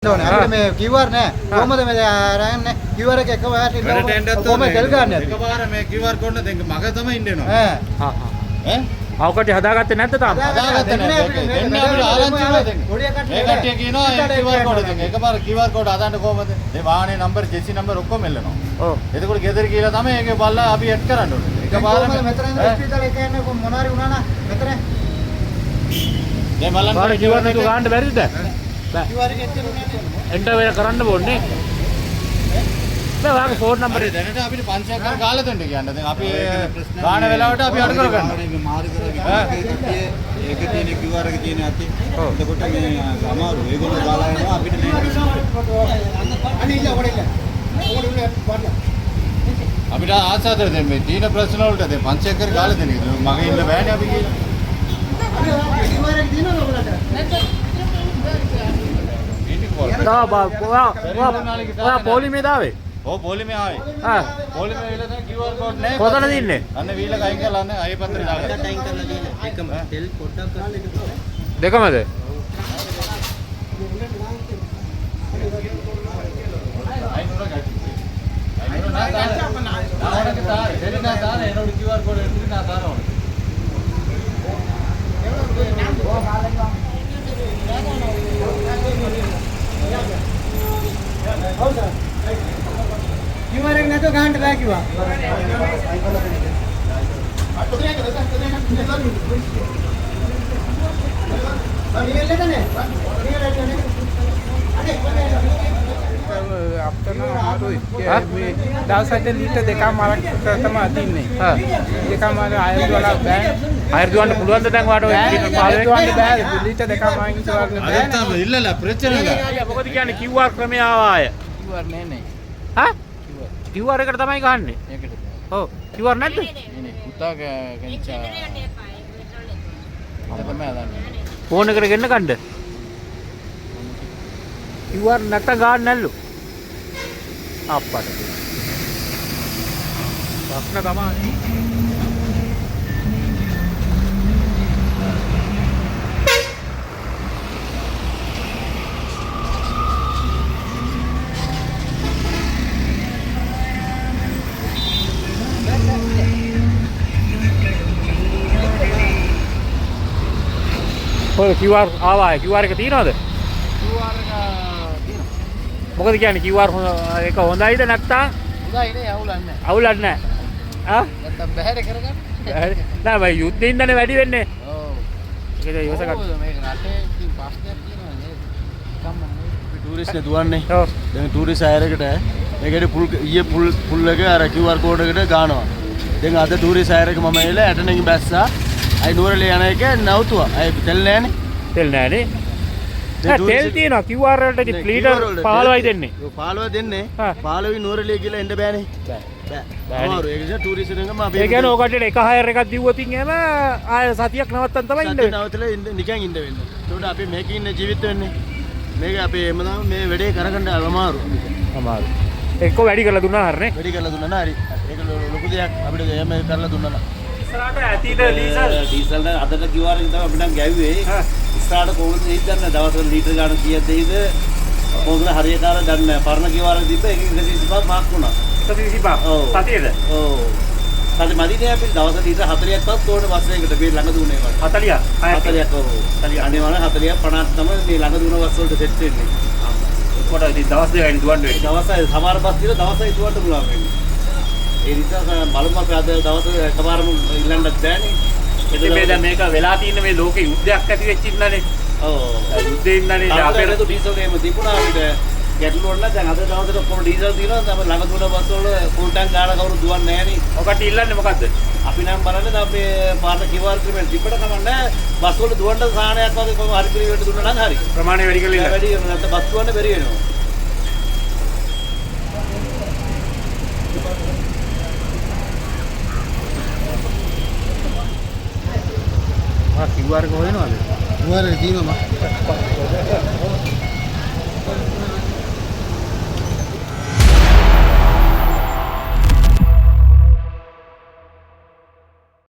මේ QR නෑ කොහමද මේ අරන්නේ QR එක එක වාට කොහමද තෙල් ගන්න එකපාර මේ QR කෝඩ් එක දෙන්න මග තමයි ඉන්නවා ඈ අවකට හදාගත්තේ නැද්ද තාම හදාගත්තේ නෑ දෙන්න අපිට ආරංචි දෙන්න පොඩි කට්ටිය මේ කට්ටිය කියනවා QR කෝඩ් දෙන්න එකපාර QR කෝඩ් හදාන්න කොහමද මේ වාහනේ නම්බර් ජෙසි නම්බර් ඔක්කොම එල්ලනවා ඔව් එතකොට ගෙදර කියලා තමයි ඒක බලලා අපි ඇඩ් කරන්න ඕනේ එකපාර මෙතන ඉඳලා ඉස්පිරිතාලේ එක යන්නේ මොනාරි වුණා නා මෙතන දැන් බලන්න QR එක ගන්න බැරිද QR එක එන්ටර් වෙන කරන්න ඕනේ වාගේ ෆෝන් නම්බර් එක දැනට අපිට 500ක් කර ගාලා දෙන්න කියන්නේ දැන් අපි ගාන වෙලාවට අපි අඩු කරගන්නවා මේ මාරු කරගෙන ඒක තියෙන QR එක තියෙන ඇති එතකොට මේ අමාරු ඒගොල්ලෝ ගාලා යනවා අපිට මේ අනේ ඉන්න ඔකට අපිට ආසාදර දෙන්න මේ තියෙන ප්‍රශ්න වලට දැන් 500ක් කර ගාලා දෙන්න මගේ ඉන්න බෑනේ අපි කියලා QR එක දිනනවද ඔයාලට ඔයා පොලිමේ දාවේ ඔව් පොලිමේ ආවේ පොලිමේ විල දැන් QR කෝඩ් නැහැ කොතනද ඉන්නේ අන්න වීල ගයින් කරලා අන්න අය පත්‍රය දාගත්තා ටයින් කරලා දීලා එකම තෙල් පොඩ්ඩක් ගන්න දෙකමද QR කෝඩ් එන්න නා දානවා QR එක නැතුව ගහන්න බෑ කිව්වා. දවසට ලීටර් දෙකමාරක් තමයි අදින්නේ. දෙකමාර ආයෙත් වල බෑ. ආයෙත් දුවන්න පුළුවන්ද දැන් වාට ඔය පාරේ දුවන්න බෑ. ලීටර් දෙකමාරක් ඉස්සරහට බෑ. අද තමයි ඉල්ලලා ප්‍රචාර නෑ. මොකද කියන්නේ QR ක්‍රමය ආවාය QR නෑ නේ. හා QR එකට තමයි ගහන්නේ. ඒකට. ඔව් QR නැද්ද? නේ පුතා කනිච්චා. ඒක තමයි අදන්නේ. ෆෝන් එකට ගෙන්න ගන්න. QR නැත්තම් ගන්න නැල්ලු. අප්පට. ප්‍රශ්න තමයි. ඔය QR ආවා QR එක තියනවද? QR එක තියෙනවා. මොකද කියන්නේ QR එක හොඳයිද නැත්තම්? හොඳයි නේ අවුලක් නැහැ. අවුලක් නැහැ. ආ? නැත්තම් බහැර කරගන්න. නෑ මම යුද්ධේ ඉඳනේ වැඩි වෙන්නේ. ඔව්. ඒක ඉවස ගන්න. මේක රටේ ඉතින් ප්‍රශ්නයක් තියෙනවා නේද? කම්මන්නේ. අපි ටූරිස්ට් නේ දුවන්නේ. ඔව්. දැන් ටූරිස්ට් අයර එකට මේකේ පුල් එක අර QR කෝඩ් එකට ගන්නවා. දැන් අද ටූරිස්ට් අයර එක මම එලා ඇටනෙන් බැස්සා. අයි නුවරලේ යන එක නවතුවා. අයි තෙල් නෑනේ. තෙල් නෑනේ. තෙල් තියෙනවා QR වලට ඉතින් ලීටර් 15යි දෙන්නේ. ඔව් 15 දෙන්නේ. හා. 15 නුවරලේ කියලා එන්න බෑනේ. බෑ. අමාරු. ඒක නිසා ටූරිස්ට් එකම අපි ඒ කියන්නේ ඔකට එක හයර් එකක් දිව්වොතින් එහෙම ආය සතියක් නවත්තන් තමයි ඉන්න වෙන්නේ. නවතලා නිකන් ඉන්න වෙන්නේ. ඒකට අපි මේකේ ඉන්න ජීවිත වෙන්නේ. මේක අපි එමනම් මේ වැඩේ කරගන්න අමාරු. අමාරු. එක්ක වැඩි කරලා දුන්නා හරිනේ. වැඩි කරලා දුන්නා නා හරි. ඒක ලොකු දෙයක් අපිට එහෙම කරලා දුන්නා නා. ඉස්සරහට ඇතිද ඩීසල්? ඩීසල් අදට කිව්වා නම් තමයි අපිට ගෑව්වේ. ඉස්සරහට කොහොමද හිතන්නේ දවසවල ලීටර් ගන්න කීයද දෙයිද? කොහොමද හරියටම දන්නේ නැහැ. පරණ කිව්වා නම් තිබ්බ ඒක 125ක් මාක් වුණා. 125. ඔව්. සතියේද? ඔව්. සති මදිනේ අපි දවසට ලීටර් 40ක්වත් ඕනේ බස් එකකට මේ ළඟ දුන්නේ වට. 40ක්. 40ක් ඔව්. 40 අනිවාර්ය 40ක් 50ක් තමයි මේ ළඟ දුන බස් වලට සෙට් වෙන්නේ. කොට ඉතින් දවස් දෙකකින් දුවන්න වෙන්නේ. දවසයි සමහර බස් වල දවසයි දුවන්න පුළුවන් වෙන්නේ. ඒ නිසා බලමු අපි අද දවසේ එකපාරම ඉල්ලන්නත් බෑනේ. ඉතින් මේ දැන් මේක වෙලා තියෙන මේ ලෝකේ යුද්ධයක් ඇති වෙච්ච ඉන්නනේ. ඔව්. යුද්ධේ ඉන්නනේ අපේ රට ඩීසල් එහෙම තිබුණා අපිට ගැටලුවක් නැහැ. දැන් අද දවසට ඔක්කොම ඩීසල් තියෙනවා. තමයි ළඟ දුන බස් වල ෆුල් ටැංක් ගාලා කවුරු දුවන්නේ නැහැ නේ. ඔකට ඉල්ලන්නේ මොකද්ද? අපි නම් බලන්නේ දැන් මේ පාට කිව්වාර ක්‍රිමෙන් තිබ්බට කමන්නේ බස් වල දුවන්න සාහනයක් වගේ කොහොම හරි පිළිවෙලට දුන්නා නම් හරි. ප්‍රමාණය වැඩි කරලා ඉල්ලන්න. වැඩි කරනවා නැත්නම් බස් දුවන්න බැරි වෙනවා. QR එක හොයනවද? නුවරේ තියෙනවා.